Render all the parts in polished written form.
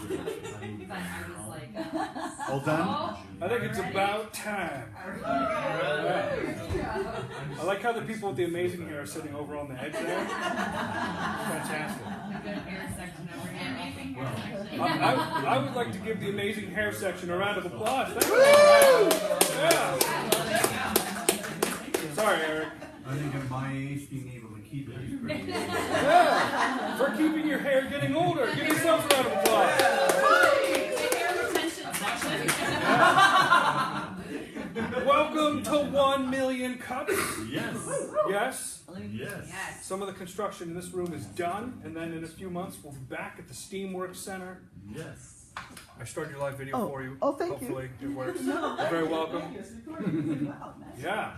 But I was like, All done? I think it's about time. I like how the people with the amazing hair are sitting over on the edge there. Fantastic. a good hair section over here. Amazing hair section. I would like to give the amazing hair section a round of applause. Thank you. Yeah. Sorry, Eric. I think at my age, being able to keep it is pretty good. Yeah. For keeping your hair getting older. Give yourselves a round of applause. The hair retention section. Welcome to 1 million cups. Yes. Yes. Yes. Yes. Some of the construction in this room is done, and then in a few months we'll be back at the Steamworks Center. Yes. I started your live video for you. Oh, thank Hopefully you. it works. You're very welcome. Yeah.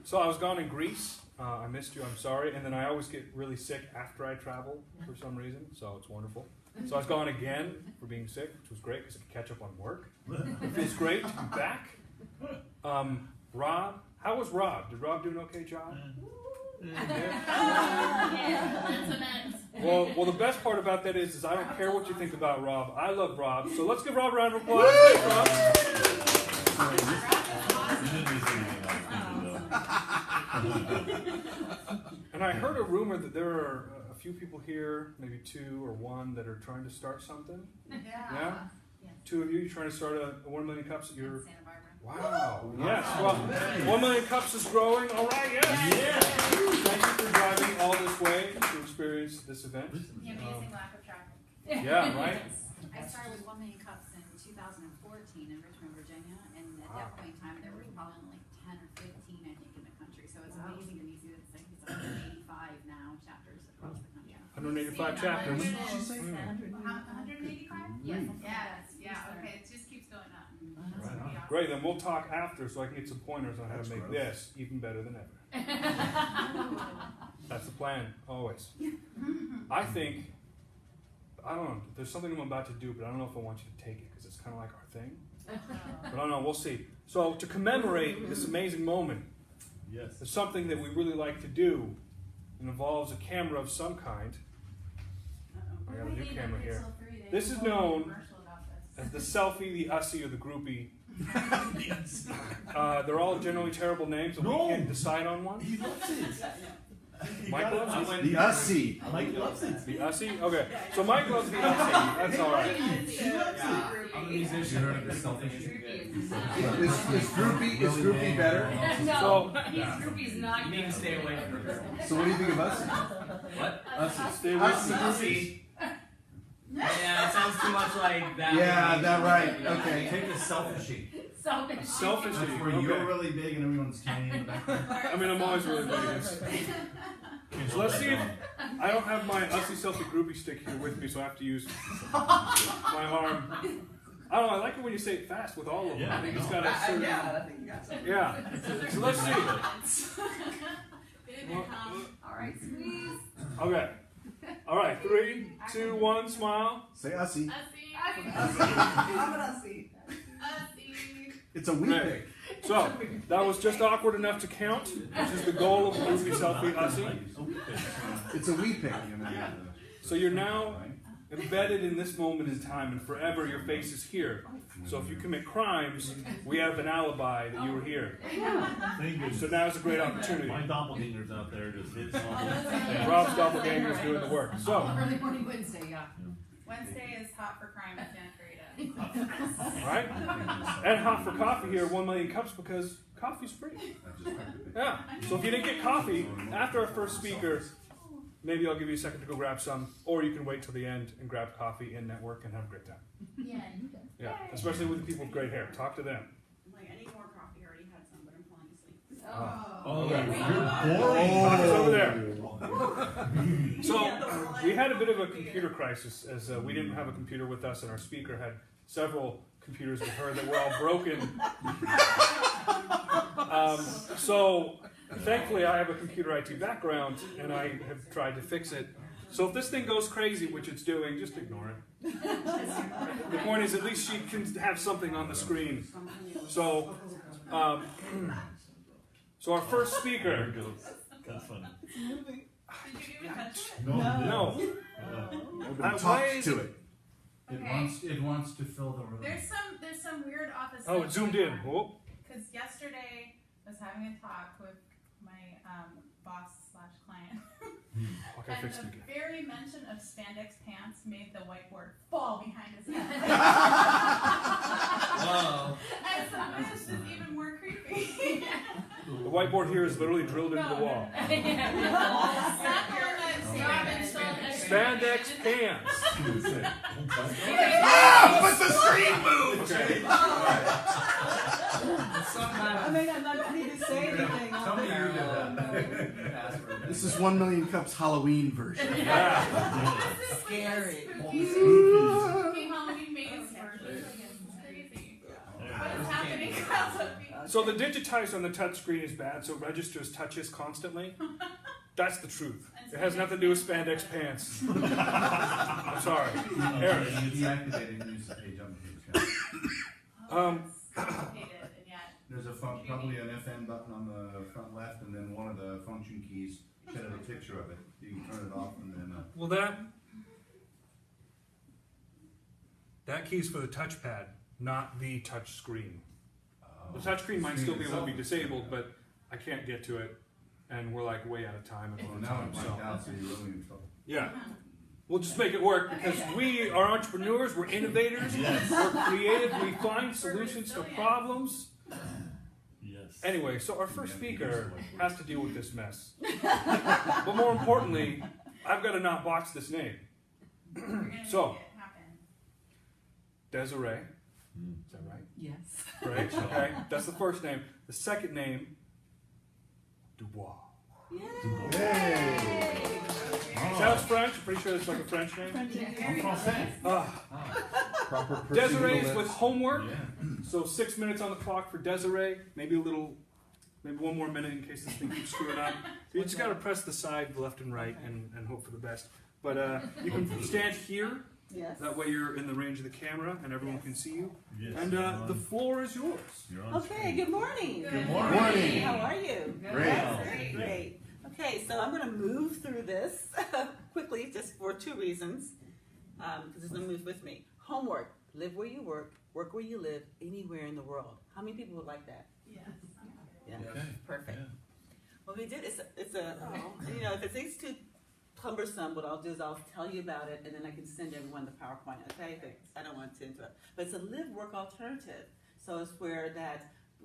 So I was gone in Greece. I missed you. I'm sorry. And then I always get really sick after I travel for some reason. So it's wonderful. So I was gone again for being sick, which was great because I could catch up on work. It feels great to be back. Rob, how was Rob? Did Rob do an okay job? Well, the best part about that is I don't care what you think about Rob. I love Rob. So let's give Rob a round of applause. Thanks, Rob. And I heard a rumor that there are a few people here, maybe 2 or 1, that are trying to start something. Yeah? 2 of you trying to start a 1 million cups? You're. Wow. Yes. Well, 1 million cups is growing. All right. Yes. Yeah. Thank you for driving all this way to experience this event. The amazing lack of traffic. Yeah. Right. I started with 1 million cups in 2014 in Richmond, Virginia, and at that point in time there were probably only 10 or 15, I think, in the country. So it's amazing to me see that it's like 185 now chapters across the country. 185 chapters. 185? Yes. Yes. Yeah. Okay. It just keeps going up. Great. Then we'll talk after so I can get some pointers on how to make this even better than ever. That's the plan, always. I think, I don't know, there's something I'm about to do, but I don't know if I want you to take it because it's kind of like our thing. But I don't know, we'll see. So to commemorate this amazing moment, Yes. there's something that we really like to do. It involves a camera of some kind. I got a new camera here. This is known as the selfie, the ussy, or the groupie. They're all generally terrible names, and we can't decide on one. He loves it. Mike loves it? The Ussy. Mike loves it. The ussy? Okay, so Mike loves the ussy. That's all right. I'm a musician. You heard of the selfish? Is groupie better? No, groupie's not You need to stay away from her. So what do you think of Ussy? What? Ussy. Stay with us. Sussy. Yeah, it sounds too much like that. Yeah, that right. Okay. Take the selfishy. selfish. Selfish. That's where you're really big and everyone's tiny in the background. I mean, I'm always really big. So let's see if I don't have my ussy selfie groupie stick here with me, so I have to use my arm. I don't know. I like it when you say it fast with all of them. Yeah, I think it's got a certain. Yeah, I think you got something. Yeah. So let's see. All right, squeeze. Okay. All right. 3, 2, 1. Smile. Say Ussy. I'm gonna see. It's a wee Okay. So that was just awkward enough to count, which is the goal of groupie selfie ussy. It's a wee pick. So you're now embedded in this moment in time, and forever your face is here. So if you commit crimes, we have an alibi that you were here. Thank you. So now is a great opportunity. My doppelganger's out there just hitting all Rob's doppelganger is doing the work. So, Early morning Wednesday, yeah. Wednesday is hot for crime with Santa Clarita. right? And hot for coffee here, 1 million cups because coffee's free. Yeah. So if you didn't get coffee after our first speaker, maybe I'll give you a second to go grab some, or you can wait till the end and grab coffee and network and have a great time. Yeah, you can. Yeah, especially with the people with great hair. Talk to them. I'm like, I need more coffee. I already had some, but I'm falling asleep. Oh, Coffee's over there. So we had a bit of a computer crisis as we didn't have a computer with us, and our speaker had several computers with her that were all broken. So thankfully I have a computer IT background, and I have tried to fix it. So if this thing goes crazy, which it's doing, just ignore it. The point is, at least she can have something on the screen. So, so our first There speaker. it goes. That's funny. No. Talk to it. It wants to fill the room. There's some weird office. Oh, stuff it zoomed going in. on. Whoa. Because yesterday I was having a talk with my boss / client, Okay, and fixed it the again. very mention of spandex pants made the whiteboard fall behind his head. Whoa. And so this is even more creepy. The whiteboard here is literally drilled into the wall. Not the one that Robin sold yesterday. Spandex pants. But the screen moved! Okay. I may not need to say anything. Tell me you did that. Password. This is 1 Million Cups Halloween version. Yeah. This is Scary. spooky Halloween maze version. It's crazy. What is happening? So the digitized on the touch screen is bad, so it registers touches constantly. That's the truth. It has nothing to do with spandex pants. I'm sorry. Aaron. Deactivated and use the page on the page. Complicated, and yet There's probably an FN button on the front left, and then one of the function keys should have a picture of it. You can turn it off, and then Well, that key's for the touchpad, not the touch screen. The touch screen might still be able to be disabled, but I can't get to it, and we're like way out of time and Well, on now time. it's So blacked out, so you're really in trouble. yeah, we'll just make it work because we are entrepreneurs, we're innovators, we're creative, we find solutions to problems. Yes. Anyway, so our first speaker has to deal with this mess. But more importantly, I've got to not box this name. we're gonna So- make it happen. Desiree. Is that right? Yes. Right? Okay. That's the first name. The second name, Dubois. Hey! Sounds French. I'm pretty sure it's like a French name. Proper Desiree's with HomWork. Yeah. So 6 minutes on the clock for Desiree. Maybe one more minute in case this thing keeps screwing up. You just got to press the side left and right and hope for the best. But you can stand here. Yes. That way you're in the range of the camera and everyone can see you. Yes. And the floor is yours. You're on Okay, screen. good morning. Good morning. How are you? Great. Great. Okay, so I'm going to move through this quickly just for two reasons. Because there's no move with me. Homework. Live where you work where you live, anywhere in the world. How many people would like that? Yes. Yeah. Okay. Perfect. Yeah. What we did is if it's too cumbersome, what I'll do is I'll tell you about it and then I can send everyone the PowerPoint, okay? But I don't want to interrupt. But it's a live-work alternative. So it's where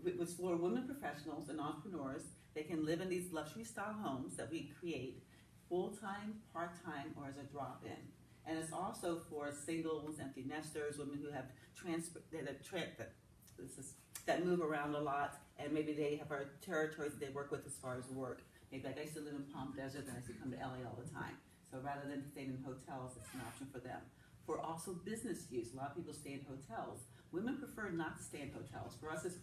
it's for women professionals and entrepreneurs. They can live in these luxury-style homes that we create full-time, part-time, or as a drop-in. And it's also for singles, empty nesters, women who have that move around a lot, and maybe they have our territories that they work with as far as work. Maybe like I used to live in Palm Desert, and I used to come to LA all the time. So rather than staying in hotels, it's an option for them. For also business use, a lot of people stay in hotels. Women prefer not to stay in hotels. For us, it's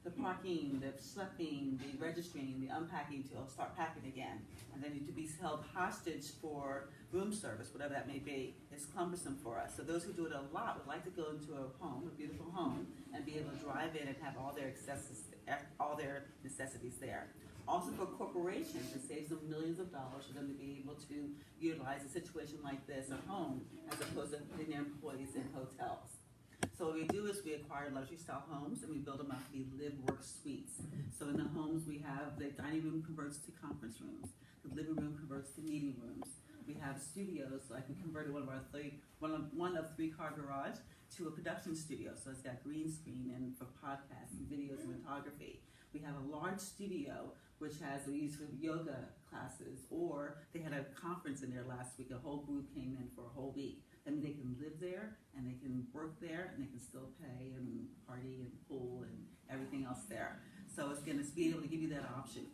the parking, the schlepping, the registering, the unpacking to start packing again. And then to be held hostage for room service, whatever that may be, it's cumbersome for us. So those who do it a lot would like to go into a home, a beautiful home, and be able to drive in and have all their necessities there. Also for corporations, it saves them millions of dollars for them to be able to utilize a situation like this at home as opposed to putting their employees in hotels. So what we do is we acquire luxury-style homes and we build them out to be live-work suites. So in the homes we have the dining room converts to conference rooms, the living room converts to meeting rooms. We have studios, like we converted one of three-car garage to a production studio. So it's got green screen and for podcasts and videos and photography. We have a large studio which we use for yoga classes, or they had a conference in there last week. A whole group came in for a whole week. I mean, they can live there, and they can work there, and they can still pay and party and pool and everything else there. So it's going to be able to give you that option.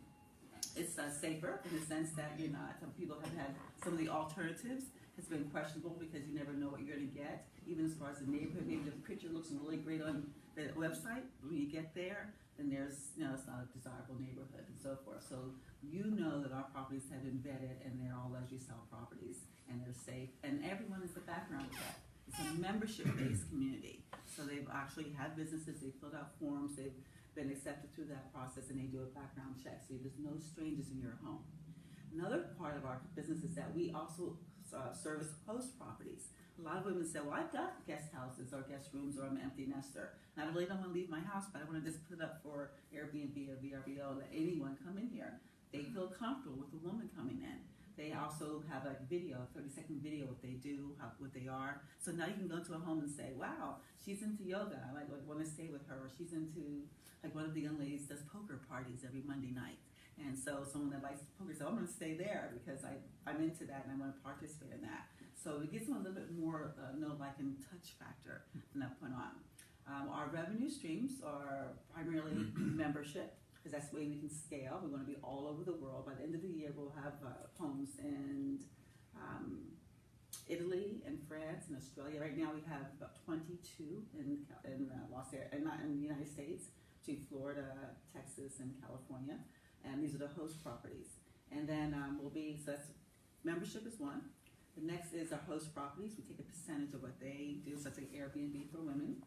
It's safer in the sense that you're not. Some people have had some of the alternatives. It's been questionable because you never know what you're going to get. Even as far as the neighborhood, maybe the picture looks really great on the website. When you get there, then there's, it's not a desirable neighborhood and so forth. So you know that our properties have been vetted and they're all luxury-style properties and they're safe. And everyone is the background check. It's a membership-based community. So they've actually had businesses, they've filled out forms, they've been accepted through that process, and they do a background check. So there's no strangers in your home. Another part of our business is that we also service host properties. A a lot of women say, well, I've got guest houses or guest rooms or I'm an empty nester. And I really don't want to leave my house, but I want to just put it up for Airbnb or VRBO, let anyone come in here. They feel comfortable with the woman coming in. They also have a video, a 30-second video, what they do, what they are. So now you can go to a home and say, wow, she's into yoga. I want to stay with her. Or she's into, like one of the young ladies does poker parties every Monday night. And so someone that likes poker says, I'm going to stay there because I'm into that and I want to participate in that. So it gives them a little bit more know, like, and touch factor from that point on. Our revenue streams are primarily membership, because that's the way we can scale. We want to be all over the world. By the end of the year, we'll have homes in Italy and France and Australia. Right now, we have about 22 in Los Angeles, and not in the United States, between Florida, Texas, and California. And these are the host properties. And then so that's membership is one. The next is our host properties. We take a percentage of what they do, such as Airbnb for women.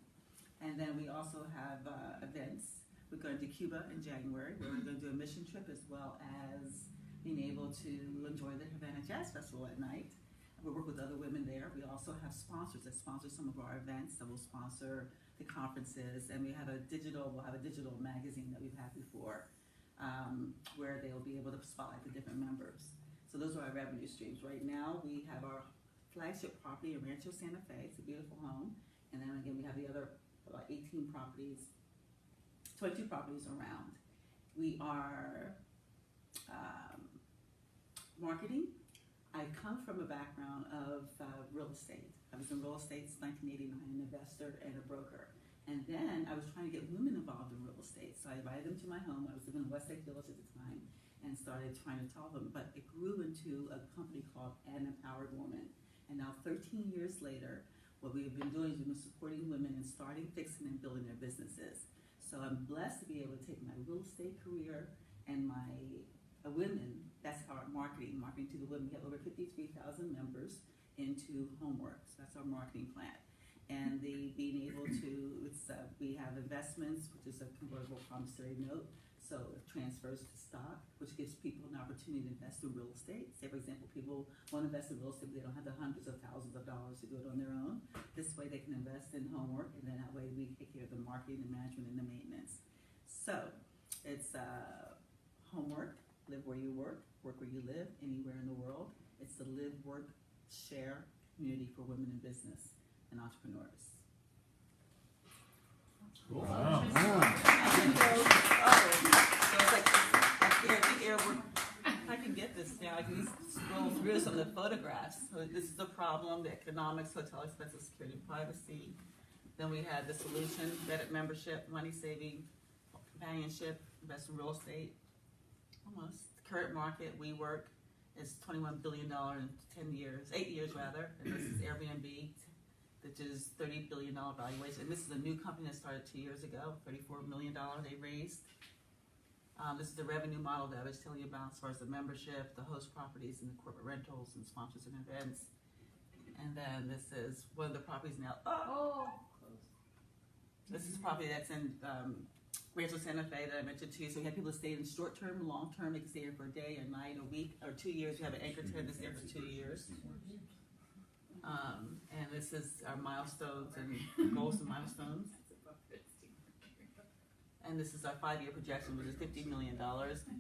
And then we also have events. We're going to Cuba in January, where we're going to do a mission trip as well as being able to enjoy the Havana Jazz Festival at night. We work with other women there. We also have sponsors that sponsor some of our events, that will sponsor the conferences. And we'll have a digital magazine that we've had before, where they'll be able to spotlight the different members. So those are our revenue streams. Right now, we have our flagship property in Rancho Santa Fe. It's a beautiful home. And then again, we have the other about 18 properties, 22 properties around. We are marketing. I come from a background of real estate. I was in real estate since 1989, an investor and a broker. And then I was trying to get women involved in real estate. So I invited them to my home. I was living in Westlake Village at the time and started trying to tell them. But it grew into a company called An Empowered Woman. And now 13 years later, what we've been doing is we've been supporting women in starting, fixing, and building their businesses. So I'm blessed to be able to take my real estate career and my women, that's our marketing to the women. We have over 53,000 members into HomWork. So that's our marketing plan. And being able to, we have investments, which is a convertible promissory note. So it transfers to stock, which gives people an opportunity to invest in real estate. Say, for example, people want to invest in real estate, but they don't have the hundreds of thousands of dollars to do it on their own. This way they can invest in HomWork, and then that way we take care of the marketing, the management, and the maintenance. So it's HomWork, live where you work where you live, anywhere in the world. It's the live, work, share community for women in business and entrepreneurs. Cool. So Wow. it's like, I can get this now. I can scroll through some of the photographs. So this is the problem: the economics, hotel expenses, security, privacy. Then we had the solution: vetted membership, money saving, companionship, invest in real estate. Almost current market. WeWork is $21 billion in 8 years rather, and this is Airbnb, which is $30 billion valuation. And this is a new company that started 2 years ago, $34 million they raised. This is the revenue model that I was telling you about as far as the membership, the host properties, and the corporate rentals and sponsors and events. And then this is one of the properties now. This is a property that's in Rancho Santa Fe that I mentioned to you. So we have people that stay in short term, long term. They can stay here for a day, a night, a week, or 2 years. We have an anchor tenant that's there for 2 years. And this is our milestones and goals and milestones. And this is our 5-year projection, which is $50 million.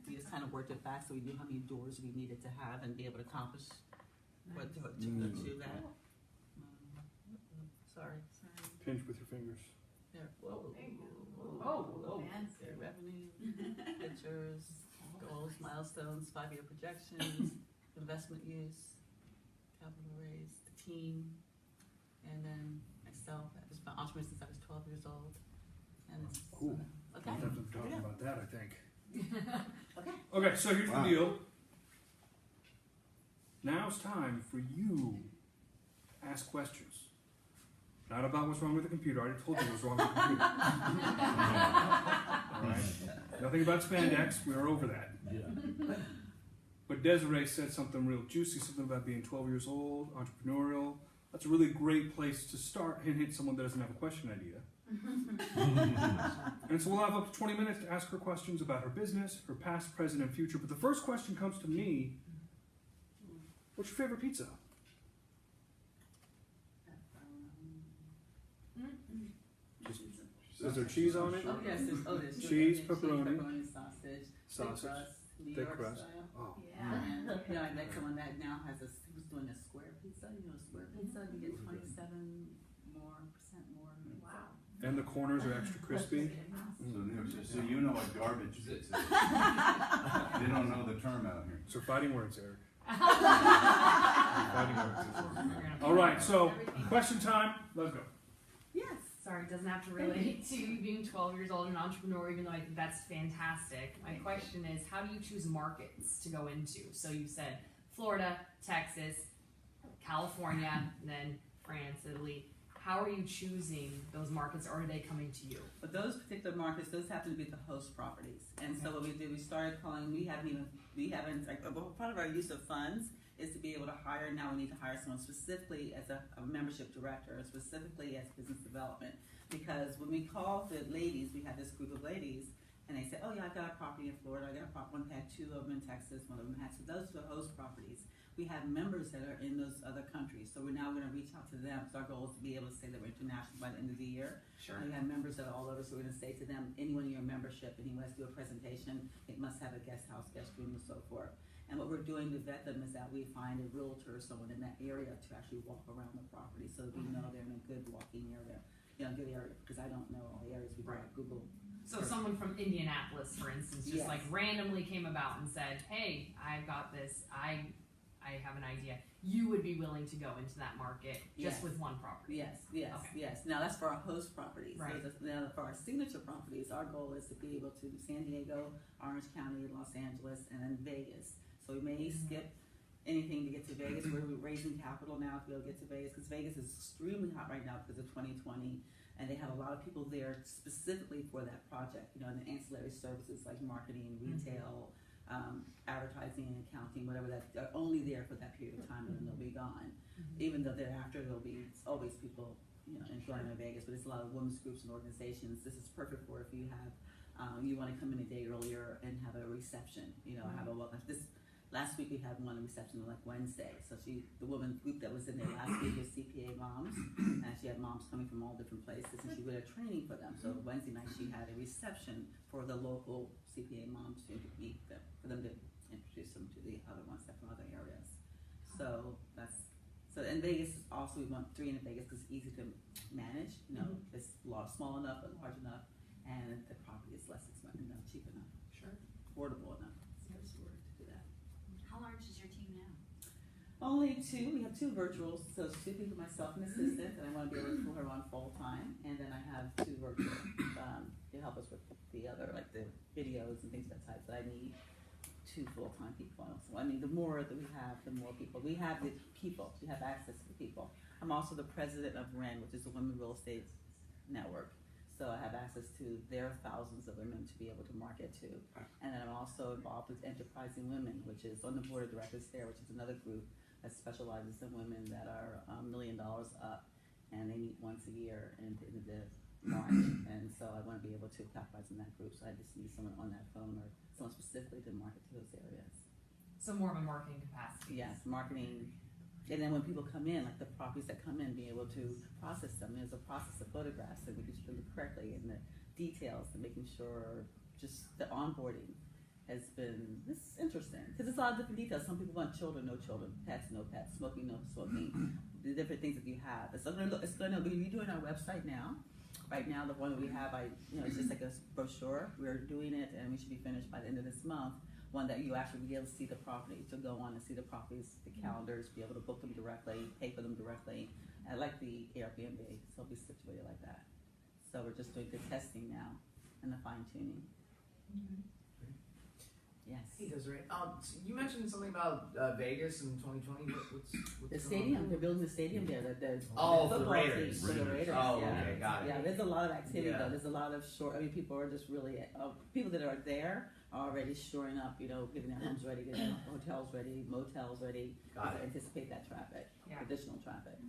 We just kind of worked it back so we knew how many doors we needed to have and be able to accomplish what to achieve that. Sorry. Pinch with your fingers. There. Whoa. Fancy. Their revenue, pictures, goals, milestones, 5-year projections, investment use, capital raise, the team, and then myself. I was an entrepreneur since I was 12 years old. And it's, Cool. okay. We'll have to talk about that, I think. Okay. Okay, so here's Wow. the deal. Now it's time for you to ask questions. Not about what's wrong with the computer. I already told you what's wrong with the computer. All right. Nothing about spandex. We are over that. Yeah. But Desiree said something real juicy, something about being 12 years old, entrepreneurial. That's a really great place to start and hit someone that doesn't have a question idea. And so we'll have up to 20 minutes to ask her questions about her business, her past, present, and future. But the first question comes to me. What's your favorite pizza? Is there cheese on it? Oh, yes, there's Cheese, yeah, pepperoni. sausage, Sausage. New Thick York crust. style. Oh. Yeah. And, you know, I met someone that now has who's doing a square pizza, square pizza, you get 27% more. Wow. And the corners are extra crispy. So you know what garbage is. They don't know the term out here. So fighting words, Eric. Fighting words. All right. So question time. Let's go. Yes. Sorry, it doesn't have to relate to you being 12 years old and an entrepreneur, even though I think that's fantastic. My question is, how do you choose markets to go into? So you said Florida, Texas, California, and then France, Italy. How are you choosing those markets, or are they coming to you? But those particular markets, those happen to be the host properties. And so what we did, we started calling, we haven't, like, part of our use of funds is to be able to hire, now we need to hire someone specifically as a membership director, specifically as business development. Because when we call the ladies, we had this group of ladies, and they said, oh yeah, I got a property in Florida, I got a property, one had 2 of them in Texas, one of them had, so those are the host properties. We have members that are in those other countries, so we're now going to reach out to them. So our goal is to be able to say that we're international by the end of the year. Sure. And we have members that are all over, so we're going to say to them, anyone in your membership, and he wants to do a presentation, it must have a guest house, guest room, and so forth. And what we're doing to vet them is that we find a realtor or someone in that area to actually walk around the property, so that we know they're in a good walking area, good area, because I don't know all the areas. We Right. Google. So someone from Indianapolis, for instance, just Yes. like randomly came about and said, hey, I've got this, I have an idea. You would be willing to go into that market just Yes. with one property? Yes. Okay. Yes. Now that's for our host properties. Right. Now for our signature properties, our goal is to be able to do San Diego, Orange County, Los Angeles, and then Vegas. So we may skip anything to get to Vegas. We're raising capital now to be able to get to Vegas, because Vegas is extremely hot right now because of 2020, and they have a lot of people there specifically for that project. And the ancillary services like marketing, retail, advertising, and accounting, whatever, that are only there for that period of time, and then they'll be gone. Even though thereafter there'll be always people enjoying in Vegas, but it's a lot of women's groups and organizations. This is perfect for if you have you want to come in a day earlier and have a reception. Have a welcome. This last week we had one reception like Wednesday. So the woman group that was in there last week was CPA moms, and she had moms coming from all different places, and she did a training for them. So Wednesday night she had a reception for the local CPA moms to meet them, for them to introduce them to the other ones that from other areas. So in Vegas also we want 3 in Vegas because it's easy to manage. It's small enough but large enough, and the property is less expensive, cheap enough, Sure. affordable enough. To do that. How large is your team now? Only 2. We have 2 virtuals, so it's 2 people, myself, and assistant, and I want to be able to pull her on full time. And then I have 2 virtual to help us with the other, like the videos and things of that type that I need. 2 full-time people. So the more that we have, the more people. We have the people. We have access to the people. I'm also the president of REN, which is the Women Real Estate Network. So I have access to their thousands of women to be able to market to. And then I'm also involved with Enterprising Women, which is on the board of directors there, which is another group that specializes in women that are $1 million up. And they meet once a year in the March. And so I want to be able to capitalize in that group. So I just need someone on that phone or someone specifically to market to those areas. So more of a marketing capacity. Yes, marketing. And then when people come in, like the properties that come in, be able to process them. There's a process of photographs and we can show them correctly, and the details and making sure just the onboarding has been, this is interesting. Because it's a lot of different details. Some people want children, no children, pets, no pets, smoking, no smoking, the different things that you have. It's going to be redoing our website now. Right now, the one that we have, it's just like a brochure. We're doing it, and we should be finished by the end of this month. One that you actually be able to see the property, to go on and see the properties, the calendars, be able to book them directly, pay for them directly. I like the Airbnb, so it'll be situated like that. So we're just doing the testing now and the fine tuning. Yes. Hey, Desiree. So you mentioned something about Vegas in 2020. What's The going stadium, on? they're building the stadium there. Oh, for the football Raiders. team, for the Raiders. Oh, yeah. okay, got it. Yeah, there's a lot of activity Yeah. though. There's a lot of people are just really, people that are there are already shoring up, getting their homes ready, getting their hotels ready, motels ready, Got to it. anticipate that traffic, Yeah. additional traffic.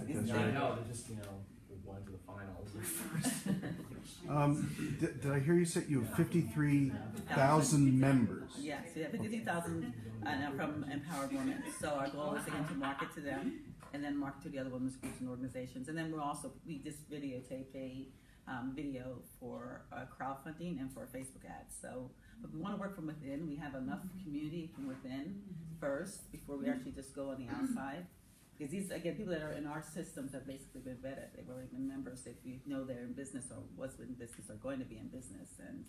I guess Yeah, I know. They just we went to the finals first. Did I hear you say you have 53,000 members? Yes, we have 52,000 from Empowered Women. So our goal is again to market to them and then market to the other women's groups and organizations. And then we just videotaped a video for crowdfunding and for Facebook ads. So but we want to work from within. We have enough community from within first before we actually just go on the outside. Because these, again, people that are in our systems have basically been vetted. They've already been members. If you know they're in business or was in business or going to be in business. And,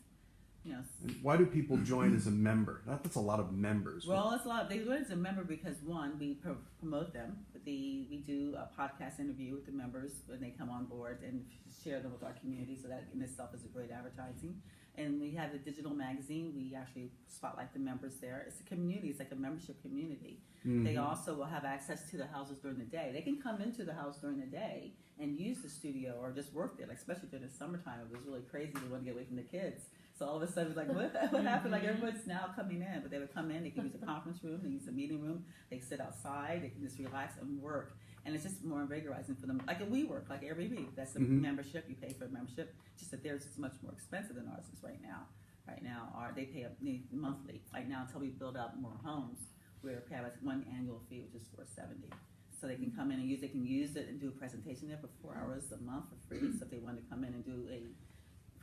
you know. And why do people join as a member? That's a lot of members. Well, it's a lot. They join as a member because, one, we promote them. We do a podcast interview with the members when they come on board and share them with our community. So that in itself is a great advertising. And we have a digital magazine. We actually spotlight the members there. It's a community. It's like a membership community. Mm-hmm. They also will have access to the houses during the day. They can come into the house during the day and use the studio or just work there, like especially during the summertime. It was really crazy. They wanted to get away from the kids. So all of a sudden, it's like, what happened? Like everyone's now coming in. But they would come in. They can use a conference room. They use a meeting room. They sit outside. They can just relax and work. And it's just more invigorating for them. Like a WeWork, like Airbnb. That's a membership. You pay for a membership. Just that theirs is much more expensive than ours is right now. Right now, they pay monthly. Right now, until we build out more homes, we're paying one annual fee, which is $470. So they can come in and use. They can use it and do a presentation there for 4 hours a month for free. So if they want to come in and do a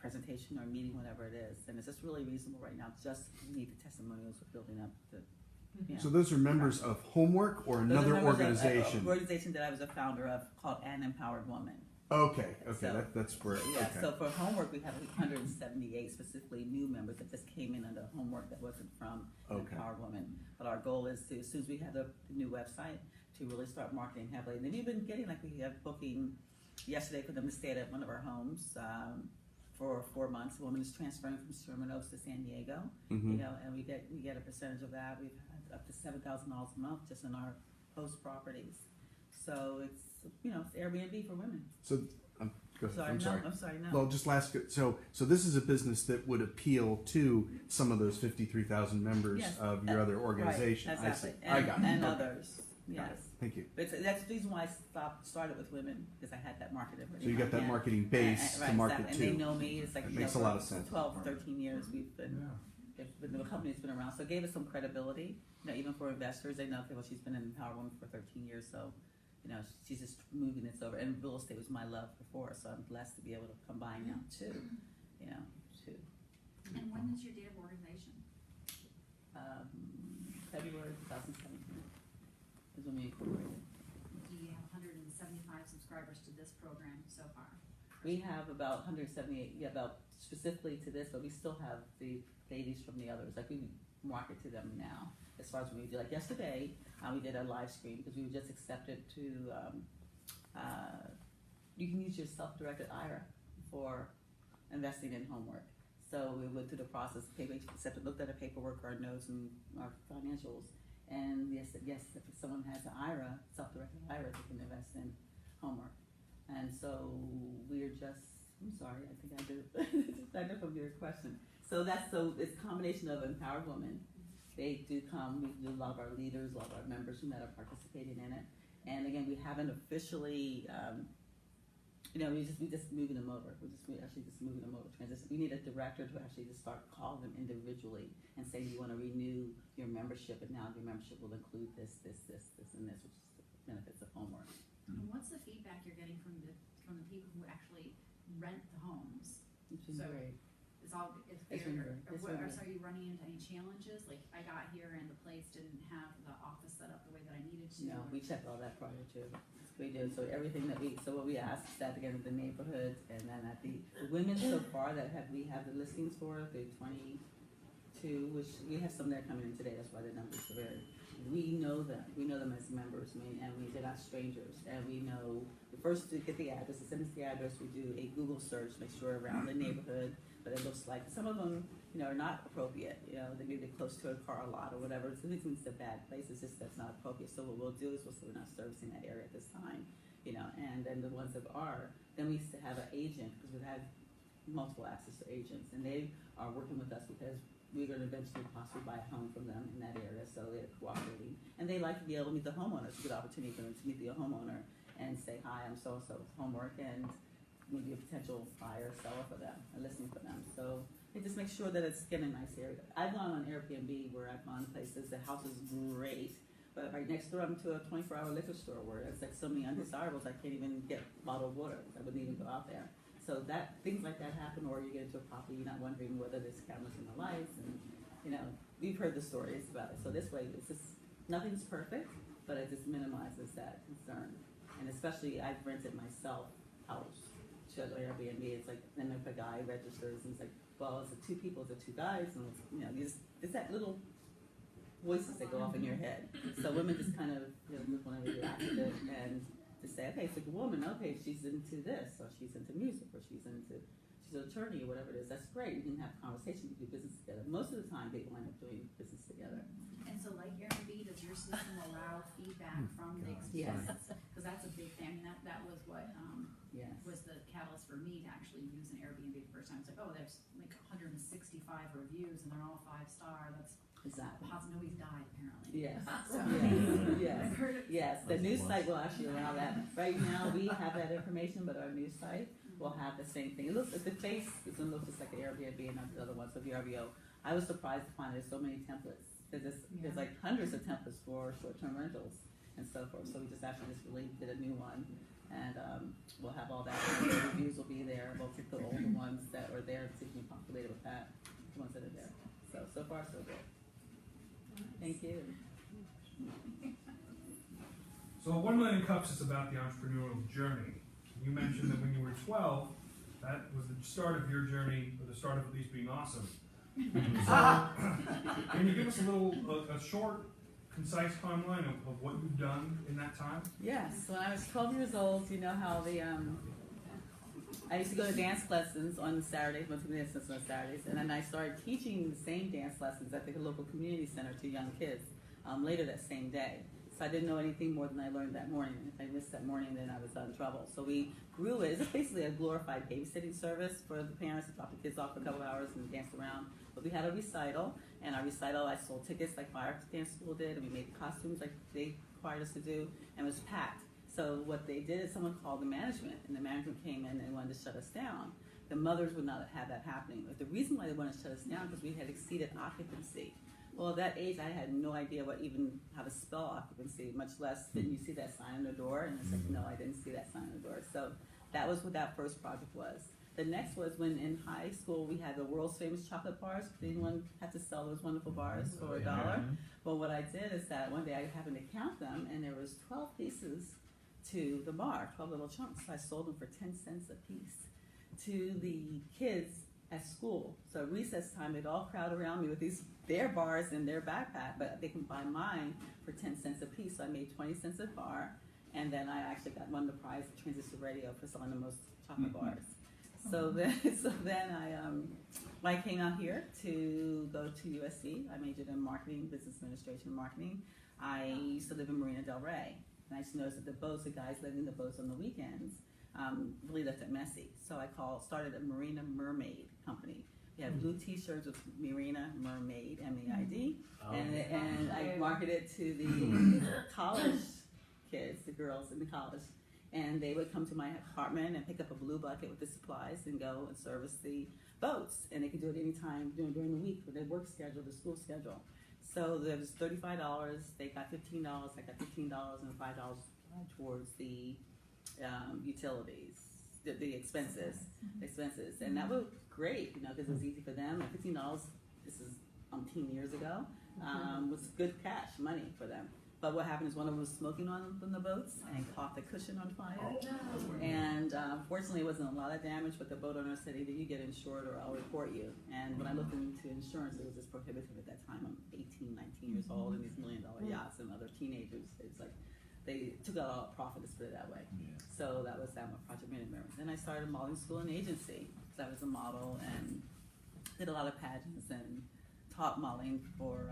presentation or meeting, whatever it is, and it's just really reasonable right now. Just need the testimonials of building up the. You know, so those are members of HomWork or another organization? An organization that I was a founder of called An Empowered Woman. Okay, so, that's where. Yeah, okay. so for HomWork, we have 178 specifically new members that just came in under HomWork that wasn't from Empowered Woman. But our goal is to, as soon as we have the new website, to really start marketing heavily. And then we've been getting, like we have booking yesterday for them to stay at one of our homes. For 4 months, a woman is transferring from Sherman Oaks to San Diego, you know, and we get a percentage of that. We've had up to $7,000 a month just in our host properties. So it's, you know, it's Airbnb for women. So I'm sorry. I'm sorry. No. Well, just last. So this is a business that would appeal to some of those 53,000 members of your other organization. Right, exactly. I got it. And others. Yes. Thank you. But that's the reason why I started with women, because I had that market. So you got that marketing base to market exactly. to. And they know me. It's like that makes a lot of sense. 12, 13 years we've been. The company's been around, so it gave us some credibility. You know, even for investors, they know, okay, well, she's been an Empowered Woman for 13 years, so you know, she's just moving this over. And real estate was my love before, so I'm blessed to be able to combine now too. You know, too. And when is your date of organization? February 2017 is when we incorporated. Do you have 175 subscribers to this program so far? We have about 178, about specifically to this, but we still have the ladies from the others. Like we market to them now. As far as when we do, like yesterday, we did a live stream because we were just accepted to. You can use your self-directed IRA for investing in HomWork. So we went through the process. Looked at the paperwork, our notes, and our financials, and yes, if someone has an IRA, self-directed IRA, they can invest in HomWork. And so we're just. I'm sorry, I think I did. I know from your question. So it's a combination of Empowered Women. They do come. We do a lot of our leaders, a lot of our members that are participating in it. And again, we haven't officially. We just moving them over. We're actually just moving them over. We need a director to actually just start calling them individually and say you want to renew your membership, and now your membership will include this, and this, which is the benefits of HomWork. And what's the feedback you're getting from the people who actually rent the homes? Which is great. It's very good. So are you running into any challenges? Like I got here and the place didn't have the office set up the way that I needed to. No, we check all that prior to. We do. So everything what we ask is that again the neighborhood, and then at the women so far that we have the listings for the 22, which we have some that are coming in today. That's why the numbers are very. We know them. We know them as members. They're not strangers. And we know first to get the address. As soon as the address, we do a Google search, make sure around the neighborhood. But it looks like some of them, are not appropriate. They may be close to a car lot or whatever. So this means it's a bad place. It's just that's not appropriate. So what we'll do is we'll say we're not servicing that area at this time. And then the ones that are, then we have an agent because we've had multiple access to agents, and they are working with us because we're going to eventually possibly buy a home from them in that area. So they're cooperating, and they like to be able to meet the homeowner. It's a good opportunity for them to meet the homeowner and say, "Hi, I'm so and so with HomWork," and maybe a potential buyer, seller for them, a listing for them. So they just make sure that it's in a nice area. I've gone on Airbnb where I've gone places, the house is great, But right next door, I'm to a 24-hour liquor store where it's like so many undesirables, I can't even get bottled water. I wouldn't even go out there. So that things like that happen, or you get into a property, you're not wondering whether there's cameras in the lights, and you know, we've heard the stories about it. So this way, it's just nothing's perfect, but it just minimizes that concern. And especially, I've rented myself out to Airbnb. It's like then if a guy registers and it's like, well, is it two people? Is it two guys? And it's, you know, it's that little voices that go off in your head. So women just kind of just want to react to it and just say, okay, it's like a woman. Okay, she's into this, or she's into music, or she's an attorney, or whatever it is. That's great. You can have conversations, you do business together. Most of the time, they wind up doing business together. And so like Airbnb, does your system allow feedback from the experience? Because that's a big thing. I mean, that was what Yes. was the catalyst for me to actually use an Airbnb the first time. It's like, oh, there's like 165 reviews and they're all 5-star. That's Exactly. positive. Nobody's died apparently. Yes. So, Yes. I've heard it. Yes. The news site will actually allow that. Right now, we have that information, but our news site will have the same thing. It looks, the face doesn't look just like the Airbnb and the other ones, so the RVO. I was surprised to find there's so many templates. There's like hundreds of templates for short-term rentals and so forth. So we just really did a new one, and we'll have all that. The reviews will be there. We'll take the older ones that were there and see if we can populate it with that. The ones that are there. So far so good. Thank you. So 1 Million Cups is about the entrepreneurial journey. You mentioned that when you were 12, that was the start of your journey, or the start of at least being awesome. So, can you give us a short, concise timeline of what you've done in that time? Yes, when I was 12 years old, you know how I used to go to dance lessons on Saturdays, went to dance lessons on Saturdays, and then I started teaching the same dance lessons at the local community center to young kids later that same day. So I didn't know anything more than I learned that morning. If I missed that morning, then I was in trouble. So we grew it. It's basically a glorified babysitting service for the parents to drop the kids off for a couple hours and dance around. But we had a recital, and our recital, I sold tickets like Fire Dance School did, and we made costumes like they required us to do, and it was packed. So what they did is someone called the management, and the management came in and wanted to shut us down. The mothers would not have that happening. But the reason why they wanted to shut us down because we had exceeded occupancy. Well, at that age, I had no idea how to spell occupancy, much less didn't you see that sign on the door? And it's like, no, I didn't see that sign on the door. So that was what that first project was. The next was when in high school we had the world's famous chocolate bars. Anyone had to sell those wonderful bars for $1? Well, what I did is that one day I happened to count them, and there was 12 pieces to the bar, 12 little chunks. So I sold them for 10 cents a piece to the kids at school. So at recess time, they'd all crowd around me with their bars in their backpack, but they can buy mine for 10 cents a piece. So I made 20 cents a bar, and then I actually won the prize at Transistor Radio for selling the most chocolate bars. So then I came out here to go to USC. I majored in marketing, business administration, marketing. I used to live in Marina Del Rey, and I just noticed that the guys living in the boats on the weekends, really left it messy. So I started a Marina Mermaid company. We had blue T-shirts with Marina Mermaid, M-A-I-D, and I marketed to the college kids, the girls in the college, and they would come to my apartment and pick up a blue bucket with the supplies and go and service the boats, and they could do it anytime during the week with their work schedule, the school schedule. So there was $35. They got $15. I got $15 and $5 towards the utilities, the expenses, and that was great, you know, because it was easy for them. And $15, this is 18 years ago, was good cash money for them. But what happened is one of them was smoking on the boats and caught the cushion on fire. And fortunately, it wasn't a lot of damage, but the boat owner said, either you get insured or I'll report you. And when I looked into insurance, it was just prohibitive at that time. I'm 18, 19 years old, and these $1 million yachts and other teenagers. It's like, they took out all the profit, let's put it that way. Yeah. So that was that Project Minute. Then I started a modeling school and agency. So I was a model and did a lot of pageants and taught modeling for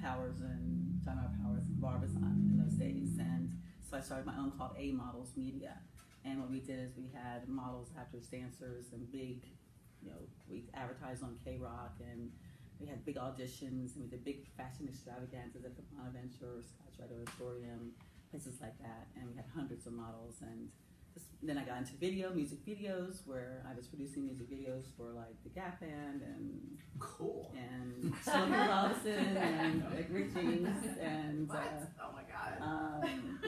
Powers and John R. Powers and Barbizon in those days. And so I started my own called A Models Media. And what we did is we had models, actors, dancers, and big, you know, we advertised on K-Rock, and we had big auditions, and we did big fashion extravaganzas at the Bonaventure, Scotch Auditorium, places like that. And we had hundreds of models, and then I got into music videos, where I was producing music videos for like the Gap Band and Cool. and Smokey Robinson and like Rick James and What? Oh my god.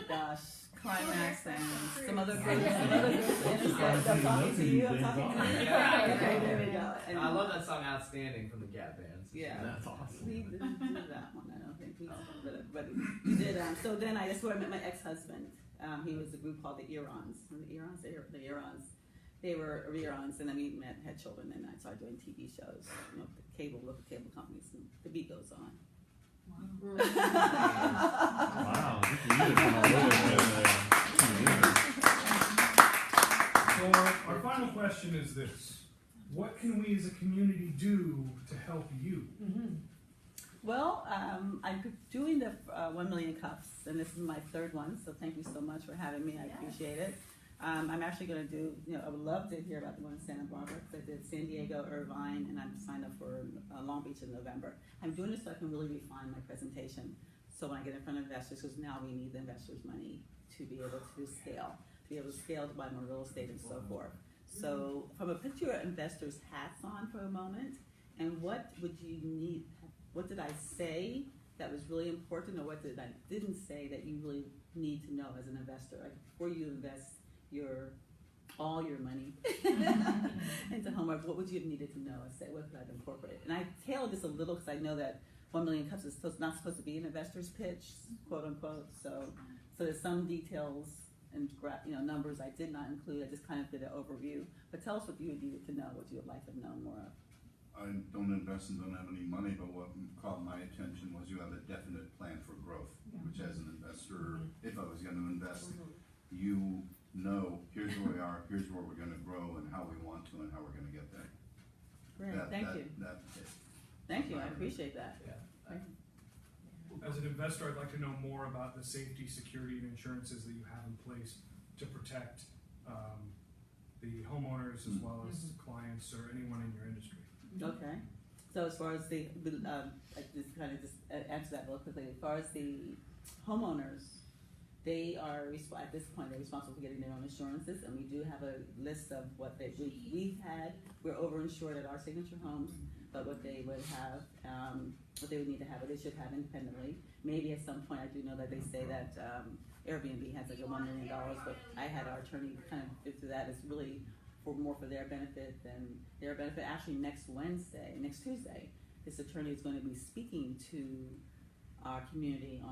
gosh, Climax and some other groups. I'm talking to you. I'm talking to you. Okay, there we go. And I love that song "Outstanding" from the Gap Bands. Yeah. That's awesome. we didn't do that one. I don't think we but we did. So then that's where I met my ex-husband. He was a group called the Erons. And the Erons. They were Erons, and then we met, had children, and I started doing TV shows, with the cable companies, and the beat goes on. Wow, So our final question is this: what can we as a community do to help you? Well, I'm doing the 1 Million Cups, and this is my third one, so thank you so much for having me. I appreciate it. I'm actually going to do, I would love to hear about the one in Santa Barbara, because I did San Diego, Irvine, and I'm signed up for Long Beach in November. I'm doing this so I can really refine my presentation. So when I get in front of investors, because now we need the investors' money to be able to scale, to buy more real estate and so forth. So put your investors' hats on for a moment, and what would you need? What did I say that was really important, or what did I didn't say that you really need to know as an investor? Like before you invest all your money into HomWork, what would you have needed to know and say, what could I have incorporated? And I tailored this a little because I know that 1 Million Cups is not supposed to be an investor's pitch, quote unquote. So there's some details and numbers I did not include. I just kind of did an overview. But tell us what you needed to know, what you would like to know more of. I don't invest and don't have any money, but what caught my attention was you have a definite plan for growth, which as an investor, if I was gonna invest, you know, here's where we are, here's where we're gonna grow and how we want to and how we're gonna get there. Great, thank you. Thank you, I appreciate that. Yeah. As an investor, I'd like to know more about the safety, security, and insurances that you have in place to protect the homeowners as well as clients or anyone in your industry. Okay. So as far as I just kind of answer that real quickly. As far as the homeowners, they are at this point they're responsible for getting their own insurances, and we do have a list of what we've had. We're overinsured at our signature homes, but what they would have, what they would need to have, or they should have independently. Maybe at some point, I do know that they say that Airbnb has like $1 million, but I had our attorney kind of go through that. It's really more for their benefit than their benefit. Actually, next Tuesday, this attorney is going to be speaking to our community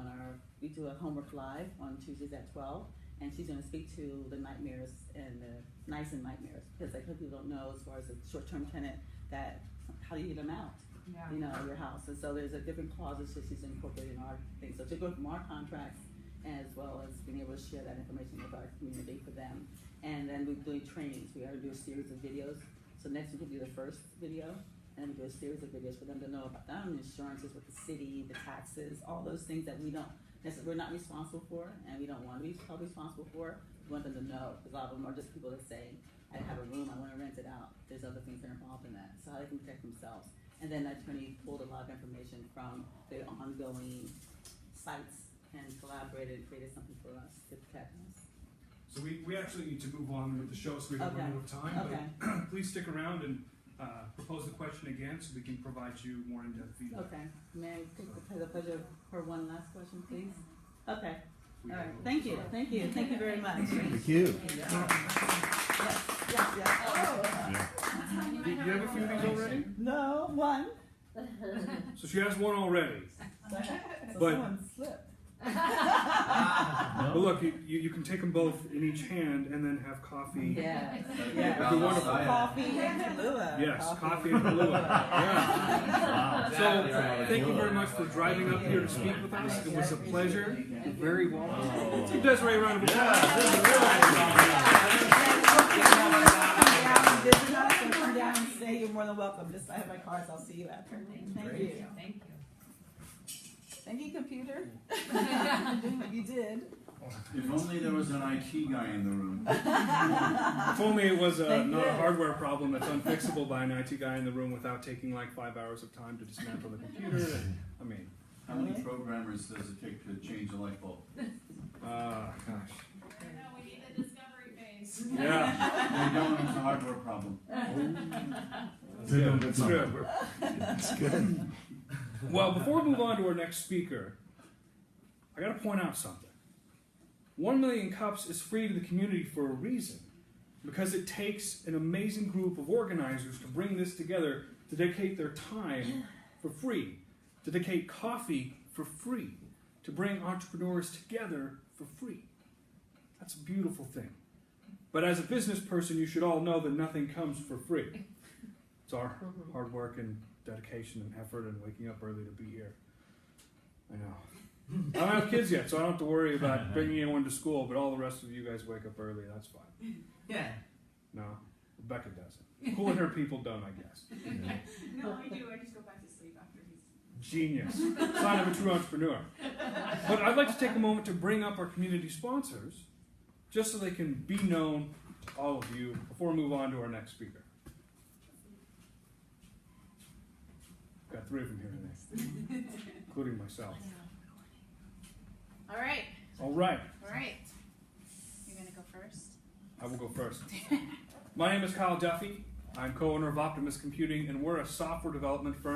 we do a HomWork Live on Tuesdays at 12, and she's going to speak to the nightmares and the nights and nightmares, because like people don't know as far as a short-term tenant that how do you get them out, your house. And so there's a different clauses that she's incorporating in our thing. So to go from our contracts, as well as being able to share that information with our community for them. And then we're doing trainings. We are going to do a series of videos. So next week we'll do the first video, and we do a series of videos for them to know about not only insurances with the city, the taxes, all those things that we're not responsible for, and we don't want to be held responsible for. We want them to know, because a lot of them are just people that say, I have a room, I want to rent it out. There's other things that are involved in that, so how they can protect themselves. And then that attorney pulled a lot of information from the ongoing sites and collaborated and created something for us to protect us. So we actually need to move on with the show, so we don't run out of time. Okay. But please stick around and propose the question again, so we can provide you more in-depth feedback. Okay. May I take the pleasure for one last question, please? Okay. All right. Thank you. Thank you. Thank you very much. Thank you. Yes. Do you have a few of these already? No, one. So she has one already. So But- someone slipped. But look, you can take them both in each hand and then have coffee. Yes. It'd be wonderful. Coffee and Kahlua. Yes, coffee and Kahlua. Yeah. So, thank you very much for driving up here to speak with us. It was a pleasure. You're very welcome. Let's give Desiree a round of applause. Come down and stay. You're more than welcome. I have my cards. I'll see you after. Thank you. Thank you. Thank you, computer. You're doing what you did. If only there was an IT guy in the room. If only it was Thank not you. a hardware problem that's unfixable by an IT guy in the room without taking like 5 hours of time to dismantle the computer. I mean, How many programmers does it take to change a light bulb? gosh. No, we need the discovery phase. Yeah. They don't, it's a hardware problem. That's good. That's good. That's good. Well, before we move on to our next speaker, I got to point out something. 1 Million Cups is free to the community for a reason, because it takes an amazing group of organizers to bring this together, to dedicate their time for free, to dedicate coffee for free, to bring entrepreneurs together for free. That's a beautiful thing. But as a business person, you should all know that nothing comes for free. It's our hard work and dedication and effort and waking up early to be here. I know. I don't have kids yet, so I don't have to worry about bringing anyone to school, but all the rest of you guys wake up early, that's fine. Yeah. No, Rebecca doesn't. Cooler people don't, I guess. No, I do. I just go back to sleep after he's. Genius. Sign of a true entrepreneur. But I'd like to take a moment to bring up our community sponsors, just so they can be known to all of you before we move on to our next speaker. Got 3 of them here today, including myself. All right. All right, All right. You're gonna go first? I will go first. My name is Kyle Duffy. I'm co-owner of Optimus Computing, and we're a software development firm